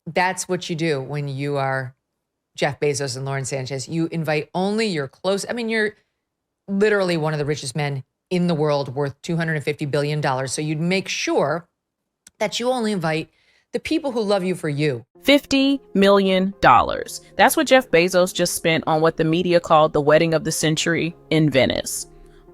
That's what you do when you are Jeff Bezos and Lauren Sanchez. You invite only your close. I mean, you're literally one of the richest men in the world, worth $250 billion. So you'd make sure that you only invite the people who love you for you. $50 million. That's what Jeff Bezos just spent on what the media called the wedding of the century in Venice.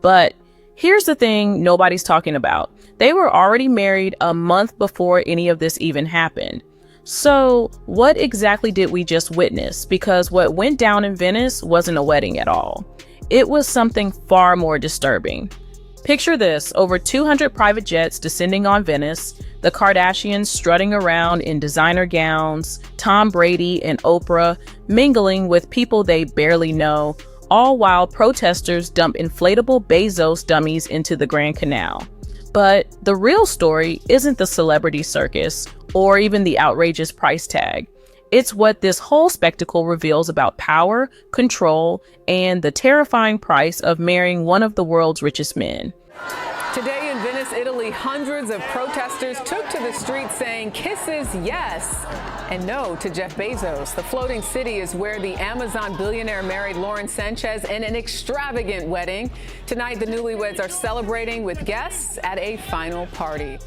But here's the thing nobody's talking about. They were already married a month before any of this even happened. So what exactly did we just witness? Because what went down in Venice wasn't a wedding at all. It was something far more disturbing. Picture this, over 200 private jets descending on Venice, the Kardashians strutting around in designer gowns, Tom Brady and Oprah mingling with people they barely know, all while protesters dump inflatable Bezos dummies into the Grand Canal. But the real story isn't the celebrity circus or even the outrageous price tag. It's what this whole spectacle reveals about power, control, and the terrifying price of marrying one of the world's richest men. Today in Venice, Italy, hundreds of protesters took to the streets saying kisses yes and no to Jeff Bezos. The floating city is where the Amazon billionaire married Lauren Sanchez in an extravagant wedding. Tonight, the newlyweds are celebrating with guests at a final party.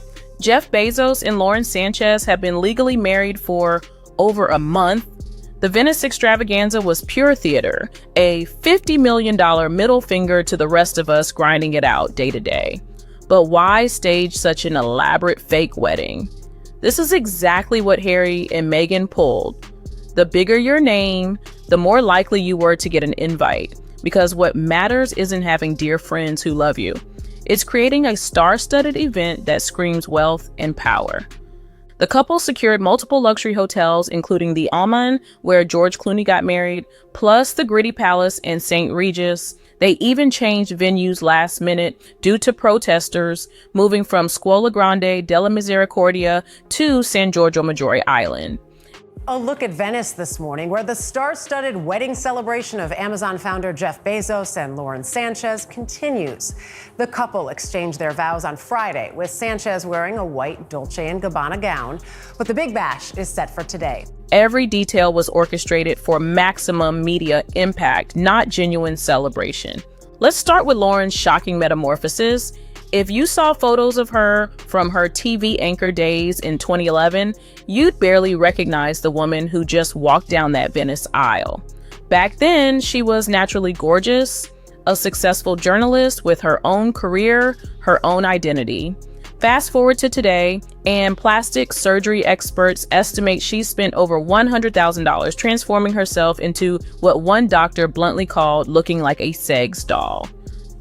Jeff Bezos and Lauren Sanchez have been legally married for over a month. The Venice extravaganza was pure theater, a $50 million middle finger to the rest of us grinding it out day to day. But why stage such an elaborate fake wedding? This is exactly what Harry and Meghan pulled. The bigger your name, the more likely you were to get an invite, because what matters isn't having dear friends who love you. It's creating a star-studded event that screams wealth and power. The couple secured multiple luxury hotels, including the Alman, where George Clooney got married, plus the Gritty Palace and St. Regis. They even changed venues last minute due to protesters, moving from Scuola Grande della Misericordia to San Giorgio Maggiore Island. A look at Venice this morning, where the star-studded wedding celebration of Amazon founder Jeff Bezos and Lauren Sanchez continues. The couple exchanged their vows on Friday, with Sanchez wearing a white Dolce & Gabbana gown. But the big bash is set for today. Every detail was orchestrated for maximum media impact, not genuine celebration. Let's start with Lauren's shocking metamorphosis. If you saw photos of her from her TV anchor days in 2011, you'd barely recognize the woman who just walked down that Venice aisle. Back then, she was naturally gorgeous, a successful journalist with her own career, her own identity. Fast forward to today, and plastic surgery experts estimate she spent over $100,000 transforming herself into what one doctor bluntly called looking like a sex doll.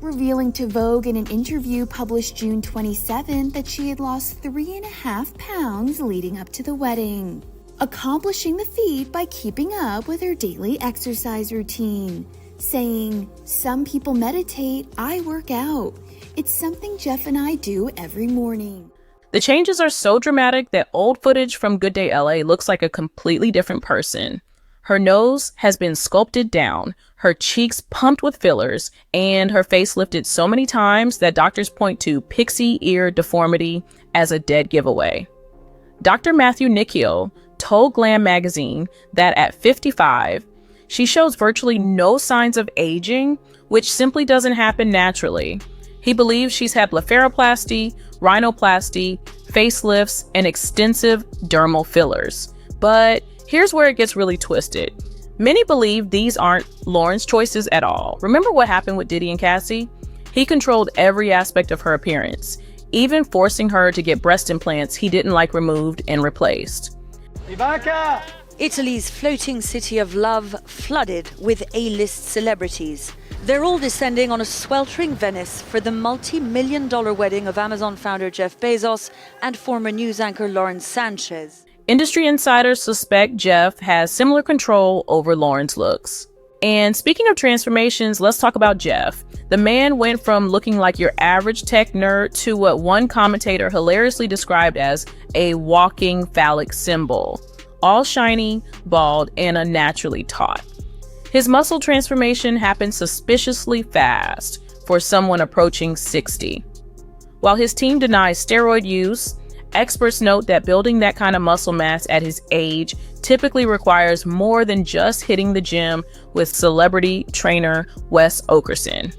Revealing to Vogue in an interview published June 27 that she had lost 3.5 pounds leading up to the wedding, accomplishing the feat by keeping up with her daily exercise routine, saying, "Some people meditate, I work out. It's something Jeff and I do every morning." The changes are so dramatic that old footage from Good Day LA looks like a completely different person. Her nose has been sculpted down, her cheeks pumped with fillers, and her face lifted so many times that doctors point to pixie ear deformity as a dead giveaway. Dr. Matthew Nicchio told Glam magazine that at 55, she shows virtually no signs of aging, which simply doesn't happen naturally. He believes she's had blepharoplasty, rhinoplasty, facelifts, and extensive dermal fillers. But here's where it gets really twisted. Many believe these aren't Lauren's choices at all. Remember what happened with Diddy and Cassie? He controlled every aspect of her appearance, even forcing her to get breast implants he didn't like removed and replaced. Ivanka! Italy's floating city of love flooded with A-list celebrities. They're all descending on a sweltering Venice for the multi-million-dollar wedding of Amazon founder Jeff Bezos and former news anchor Lauren Sanchez. Industry insiders suspect Jeff has similar control over Lauren's looks. And speaking of transformations, let's talk about Jeff. The man went from looking like your average tech nerd to what one commentator hilariously described as a walking phallic symbol. All shiny, bald, and unnaturally taut. His muscle transformation happened suspiciously fast for someone approaching 60. While his team denies steroid use, Experts note that building that kind of muscle mass at his age typically requires more than just hitting the gym with celebrity trainer Wes Okerson.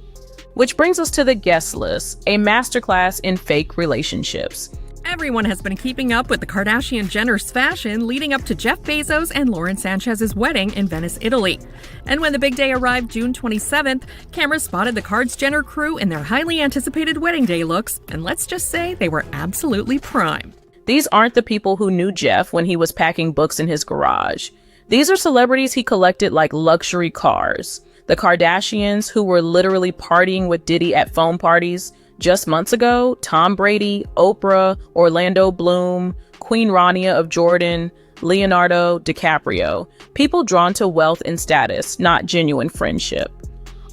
Which brings us to the guest list, a masterclass in fake relationships. Everyone has been keeping up with the Kardashian-Jenners' fashion leading up to Jeff Bezos and Lauren Sanchez's wedding in Venice, Italy. And when the big day arrived June 27th, cameras spotted the Kards-Jenner crew in their highly anticipated wedding day looks, and let's just say they were absolutely prime. These aren't the people who knew Jeff when he was packing books in his garage. These are celebrities he collected like luxury cars. The Kardashians, who were literally partying with Diddy at phone parties just months ago, Tom Brady, Oprah, Orlando Bloom, Queen Rania of Jordan, Leonardo DiCaprio. People drawn to wealth and status, not genuine friendship.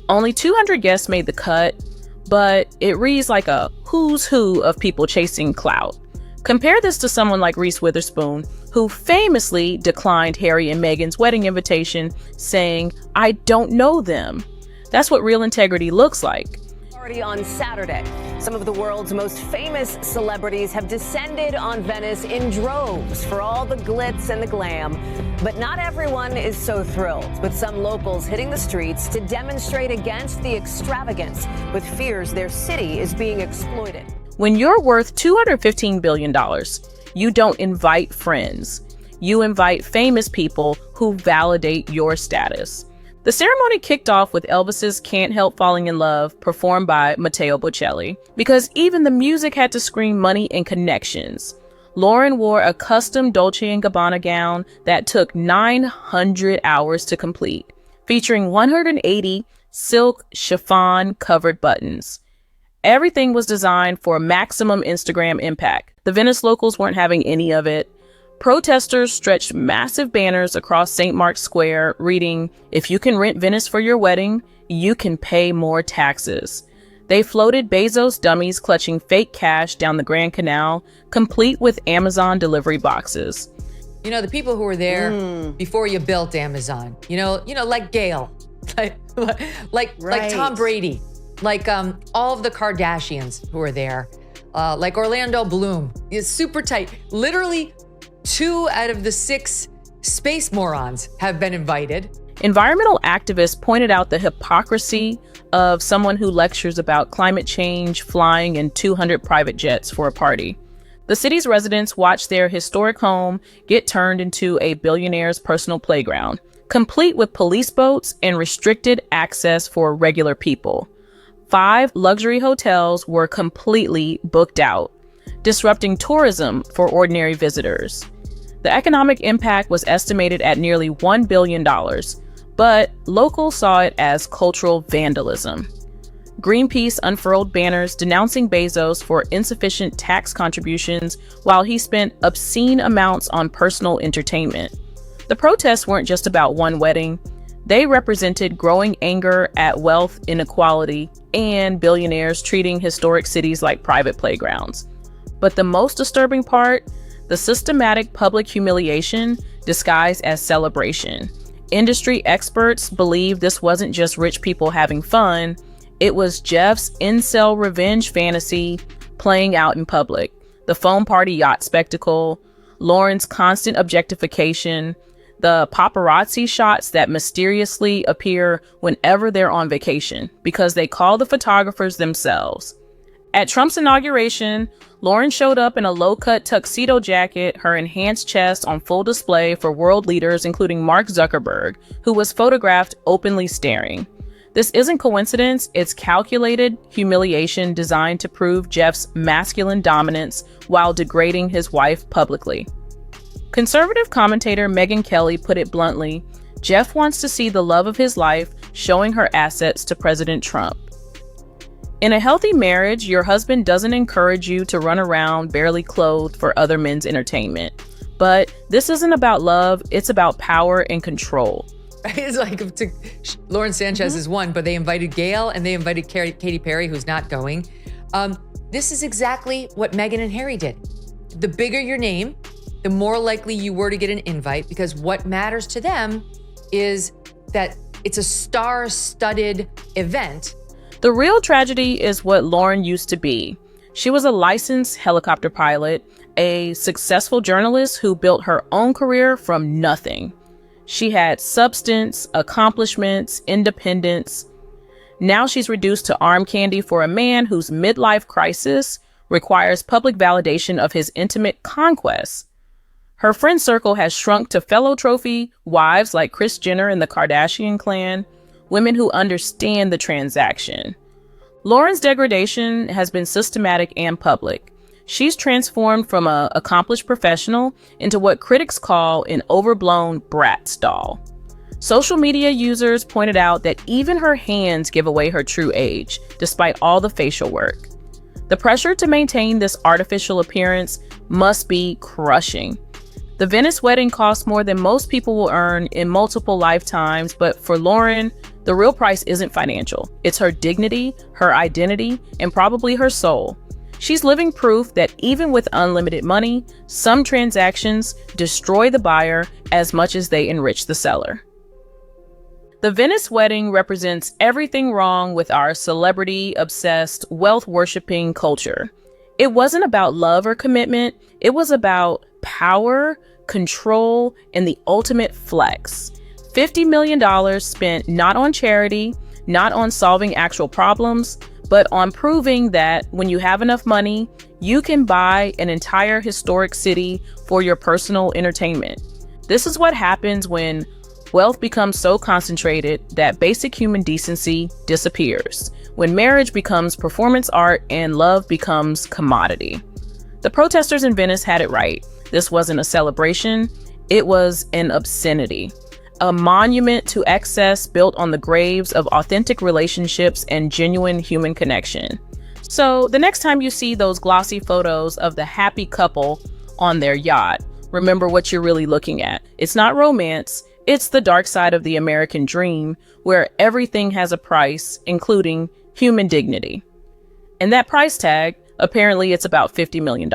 Only 200 guests made the cut, but it reads like a who's who of people chasing clout. Compare this to someone like Reese Witherspoon, who famously declined Harry and Meghan's wedding invitation, saying, "I don't know them." That's what real integrity looks like. On Saturday, some of the world's most famous celebrities have descended on Venice in droves for all the glitz and the glam. But not everyone is so thrilled, with some locals hitting the streets to demonstrate against the extravagance, with fears their city is being exploited. When you're worth $215 billion, you don't invite friends. You invite famous people who validate your status. The ceremony kicked off with Elvis's Can't Help Falling in Love, performed by Matteo Bocelli, because even the music had to scream money and connections. Lauren wore a custom Dolce & Gabbana gown that took 900 hours to complete, featuring 180 silk chiffon covered buttons. Everything was designed for maximum Instagram impact. The Venice locals weren't having any of it. Protesters stretched massive banners across St. Mark's Square reading, "If you can rent Venice for your wedding, you can pay more taxes." They floated Bezos dummies clutching fake cash down the Grand Canal, complete with Amazon delivery boxes. You know, the people who were there before you built Amazon, you know, like Gail, like Tom Brady, like all of the Kardashians who were there, like Orlando Bloom. It's super tight. Literally 2 out of the 6 space morons have been invited. Environmental activists pointed out the hypocrisy of someone who lectures about climate change flying in 200 private jets for a party. The city's residents watched their historic home get turned into a billionaire's personal playground, complete with police boats and restricted access for regular people. 5 luxury hotels were completely booked out, disrupting tourism for ordinary visitors. The economic impact was estimated at nearly $1 billion, but locals saw it as cultural vandalism. Greenpeace unfurled banners denouncing Bezos for insufficient tax contributions while he spent obscene amounts on personal entertainment. The protests weren't just about one wedding. They represented growing anger at wealth inequality and billionaires treating historic cities like private playgrounds. But the most disturbing part, the systematic public humiliation disguised as celebration. Industry experts believe this wasn't just rich people having fun, it was Jeff's incel revenge fantasy playing out in public. The foam party yacht spectacle, Lauren's constant objectification, the paparazzi shots that mysteriously appear whenever they're on vacation because they call the photographers themselves. At Trump's inauguration, Lauren showed up in a low-cut tuxedo jacket, her enhanced chest on full display for world leaders, including Mark Zuckerberg, who was photographed openly staring. This isn't coincidence, it's calculated humiliation designed to prove Jeff's masculine dominance while degrading his wife publicly. Conservative commentator Megyn Kelly put it bluntly, Jeff wants to see the love of his life showing her assets to President Trump. In a healthy marriage, your husband doesn't encourage you to run around barely clothed for other men's entertainment. But this isn't about love, it's about power and control. It's like Lauren Sanchez is one, but they invited Gail and they invited Katy Perry, who's not going. This is exactly what Meghan and Harry did. The bigger your name, the more likely you were to get an invite, because what matters to them is that it's a star-studded event. The real tragedy is what Lauren used to be. She was a licensed helicopter pilot, a successful journalist who built her own career from nothing. She had substance, accomplishments, independence. Now she's reduced to arm candy for a man whose midlife crisis requires public validation of his intimate conquests. Her friend circle has shrunk to fellow trophy wives like Kris Jenner and the Kardashian clan, women who understand the transaction. Lauren's degradation has been systematic and public. She's transformed from an accomplished professional into what critics call an overblown Bratz doll. Social media users pointed out that even her hands give away her true age, despite all the facial work. The pressure to maintain this artificial appearance must be crushing. The Venice wedding cost more than most people will earn in multiple lifetimes, but for Lauren, the real price isn't financial. It's her dignity, her identity, and probably her soul. She's living proof that even with unlimited money, some transactions destroy the buyer as much as they enrich the seller. The Venice wedding represents everything wrong with our celebrity-obsessed, wealth-worshipping culture. It wasn't about love or commitment. It was about power, control, and the ultimate flex. $50 million spent not on charity, not on solving actual problems, but on proving that when you have enough money, you can buy an entire historic city for your personal entertainment. This is what happens when wealth becomes so concentrated that basic human decency disappears, when marriage becomes performance art and love becomes commodity. The protesters in Venice had it right. This wasn't a celebration, it was an obscenity. A monument to excess built on the graves of authentic relationships and genuine human connection. So the next time you see those glossy photos of the happy couple on their yacht, remember what you're really looking at. It's not romance, it's the dark side of the American dream, where everything has a price, including human dignity. And that price tag, apparently it's about $50 million.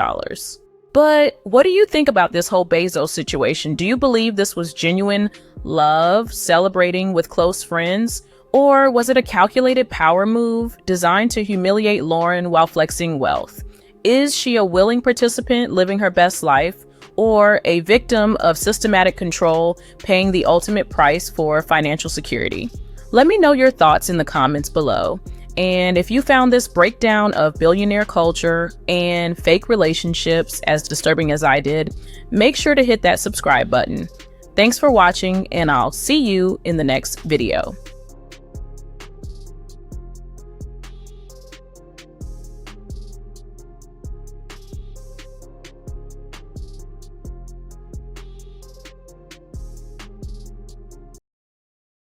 But what do you think about this whole Bezos situation? Do you believe this was genuine love, celebrating with close friends? Or was it a calculated power move designed to humiliate Lauren while flexing wealth? Is she a willing participant living her best life, or a victim of systematic control paying the ultimate price for financial security? Let me know your thoughts in the comments below. And if you found this breakdown of billionaire culture and fake relationships as disturbing as I did, make sure to hit that subscribe button. Thanks for watching, and I'll see you in the next video.